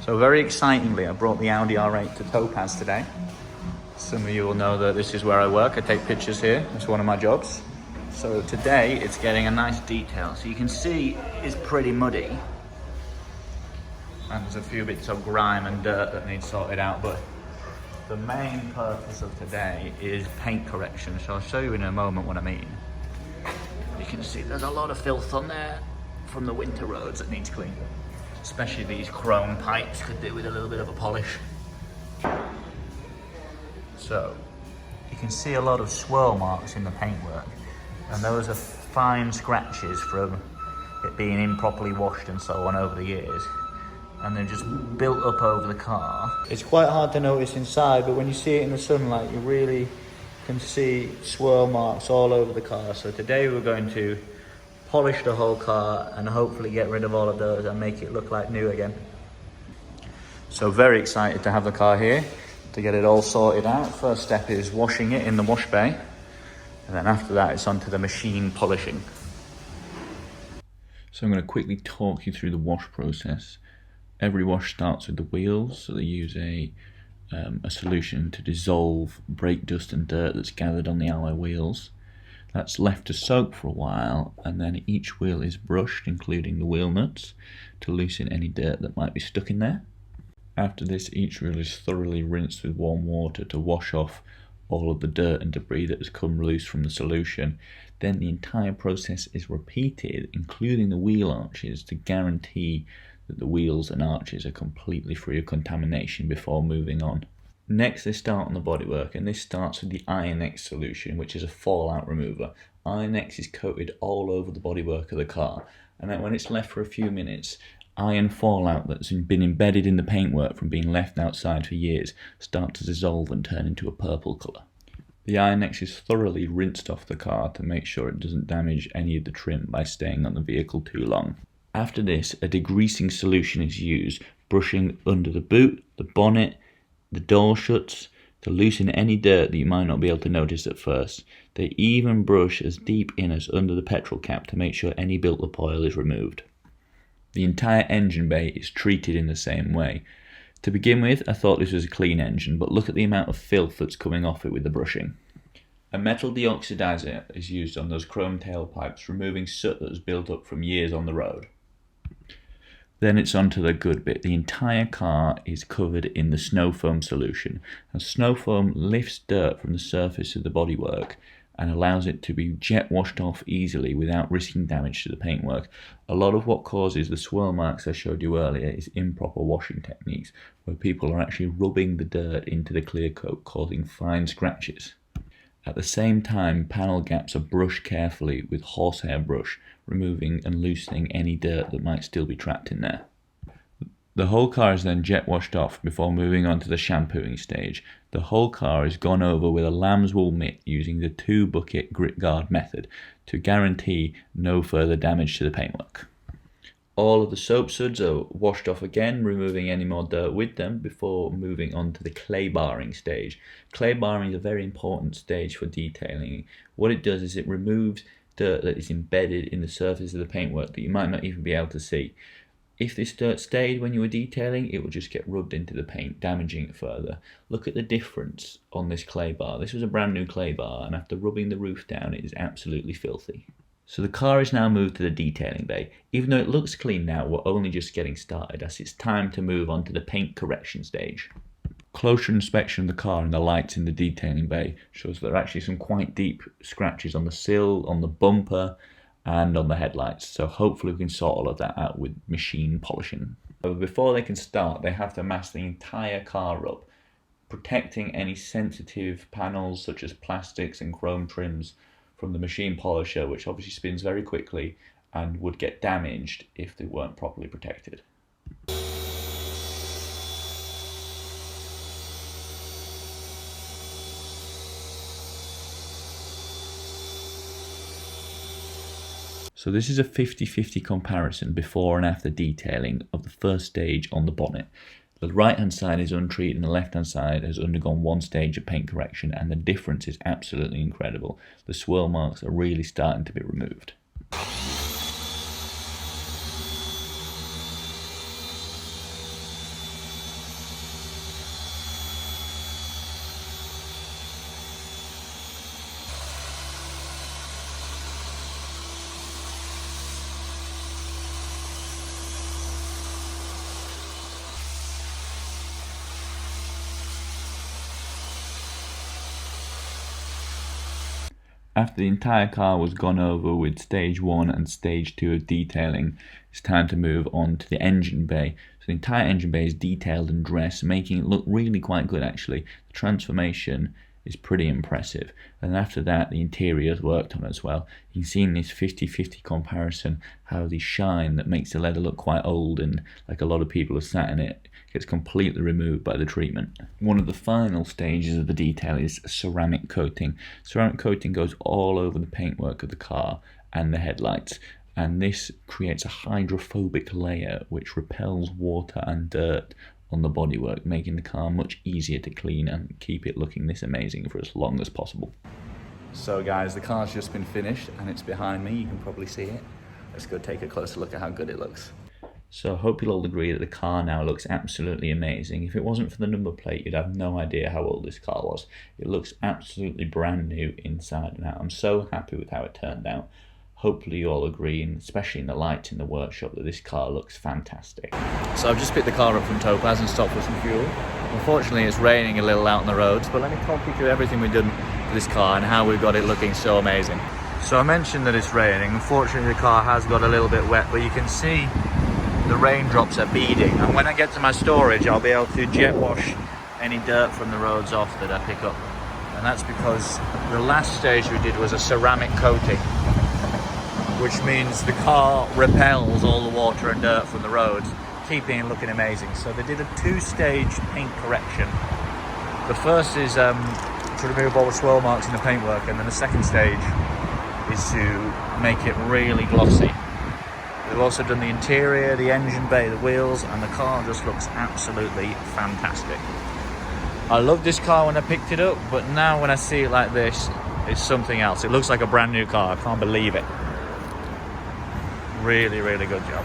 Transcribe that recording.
So very excitingly, I brought the Audi R8 to Topaz today. Some of you will know that this is where I work. I take pictures here. It's one of my jobs. So today it's getting a nice detail. So you can see it's pretty muddy. And there's a few bits of grime and dirt that need sorted out. But the main purpose of today is paint correction. So I'll show you in a moment what I mean. You can see there's a lot of filth on there from the winter roads that needs cleaning. Especially these chrome pipes could do with a little bit of a polish. So, you can see a lot of swirl marks in the paintwork, and those are fine scratches from it being improperly washed and so on over the years, and they're just built up over the car. It's quite hard to notice inside, but when you see it in the sunlight, you really can see swirl marks all over the car. So today we're going to polish the whole car and hopefully get rid of all of those and make it look like new again. So very excited to have the car here to get it all sorted out. First step is washing it in the wash bay, and then after that it's onto the machine polishing. So I'm going to quickly talk you through the wash process. Every wash starts with the wheels, so they use a solution to dissolve brake dust and dirt that's gathered on the alloy wheels. That's left to soak for a while, and then each wheel is brushed, including the wheel nuts, to loosen any dirt that might be stuck in there. After this, each wheel is thoroughly rinsed with warm water to wash off all of the dirt and debris that has come loose from the solution. Then the entire process is repeated, including the wheel arches, to guarantee that the wheels and arches are completely free of contamination before moving on. Next, they start on the bodywork, and this starts with the Iron X solution, which is a fallout remover. Iron X is coated all over the bodywork of the car, and then when it's left for a few minutes, iron fallout that's been embedded in the paintwork from being left outside for years start to dissolve and turn into a purple colour. The Iron X is thoroughly rinsed off the car to make sure it doesn't damage any of the trim by staying on the vehicle too long. After this, a degreasing solution is used, brushing under the boot, the bonnet, the door shuts, to loosen any dirt that you might not be able to notice at first. They even brush as deep in as under the petrol cap to make sure any built-up oil is removed. The entire engine bay is treated in the same way. To begin with, I thought this was a clean engine, but look at the amount of filth that's coming off it with the brushing. A metal deoxidizer is used on those chrome tailpipes, removing soot that has built up from years on the road. Then it's on to the good bit. The entire car is covered in the snow foam solution. And snow foam lifts dirt from the surface of the bodywork and allows it to be jet washed off easily without risking damage to the paintwork. A lot of what causes the swirl marks I showed you earlier is improper washing techniques, where people are actually rubbing the dirt into the clear coat, causing fine scratches. At the same time, panel gaps are brushed carefully with horsehair brush, removing and loosening any dirt that might still be trapped in there. The whole car is then jet washed off before moving on to the shampooing stage. The whole car is gone over with a lamb's wool mitt using the 2-bucket grit guard method to guarantee no further damage to the paintwork. All of the soap suds are washed off again, removing any more dirt with them before moving on to the clay barring stage. Clay barring is a very important stage for detailing. What it does is it removes dirt that is embedded in the surface of the paintwork that you might not even be able to see. If this dirt stayed when you were detailing, it would just get rubbed into the paint, damaging it further. Look at the difference on this clay bar. This was a brand new clay bar, and after rubbing the roof down, it is absolutely filthy. So the car is now moved to the detailing bay. Even though it looks clean now, we're only just getting started, as it's time to move on to the paint correction stage. Closer inspection of the car and the lights in the detailing bay shows there are actually some quite deep scratches on the sill, on the bumper, and on the headlights. So hopefully we can sort all of that out with machine polishing. But before they can start, they have to mask the entire car up, protecting any sensitive panels such as plastics and chrome trims from the machine polisher, which obviously spins very quickly and would get damaged if they weren't properly protected. So this is a 50-50 comparison before and after detailing of the first stage on the bonnet. The right hand side is untreated and the left hand side has undergone one stage of paint correction, and the difference is absolutely incredible. The swirl marks are really starting to be removed. After the entire car was gone over with stage 1 and stage 2 of detailing, it's time to move on to the engine bay. So the entire engine bay is detailed and dressed, making it look really quite good actually. The transformation is pretty impressive. And after that, the interior is worked on as well. You can see in this 50-50 comparison how the shine that makes the leather look quite old and like a lot of people have sat in it gets completely removed by the treatment. One of the final stages of the detail is ceramic coating. Ceramic coating goes all over the paintwork of the car and the headlights, and this creates a hydrophobic layer which repels water and dirt on the bodywork, making the car much easier to clean and keep it looking this amazing for as long as possible. So guys, the car's just been finished and it's behind me, you can probably see it. Let's go take a closer look at how good it looks. So I hope you'll all agree that the car now looks absolutely amazing. If it wasn't for the number plate, you'd have no idea how old this car was. It looks absolutely brand new inside and out. I'm so happy with how it turned out. Hopefully you all agree, and especially in the lights in the workshop, that this car looks fantastic. So I've just picked the car up from Topaz and stopped for some fuel. Unfortunately it's raining a little out on the roads, but let me talk you through everything we've done to this car and how we've got it looking so amazing. So I mentioned that it's raining. Unfortunately the car has got a little bit wet, but you can see the raindrops are beading, and when I get to my storage I'll be able to jet wash any dirt from the roads off that I pick up. And that's because the last stage we did was a ceramic coating, which means the car repels all the water and dirt from the roads, keeping it looking amazing. So they did a 2-stage paint correction. The first is to remove all the swirl marks in the paintwork, and then the second stage is to make it really glossy. They've also done the interior, the engine bay, the wheels, and the car just looks absolutely fantastic. I loved this car when I picked it up, but now when I see it like this, it's something else. It looks like a brand new car, I can't believe it. Really, really good job.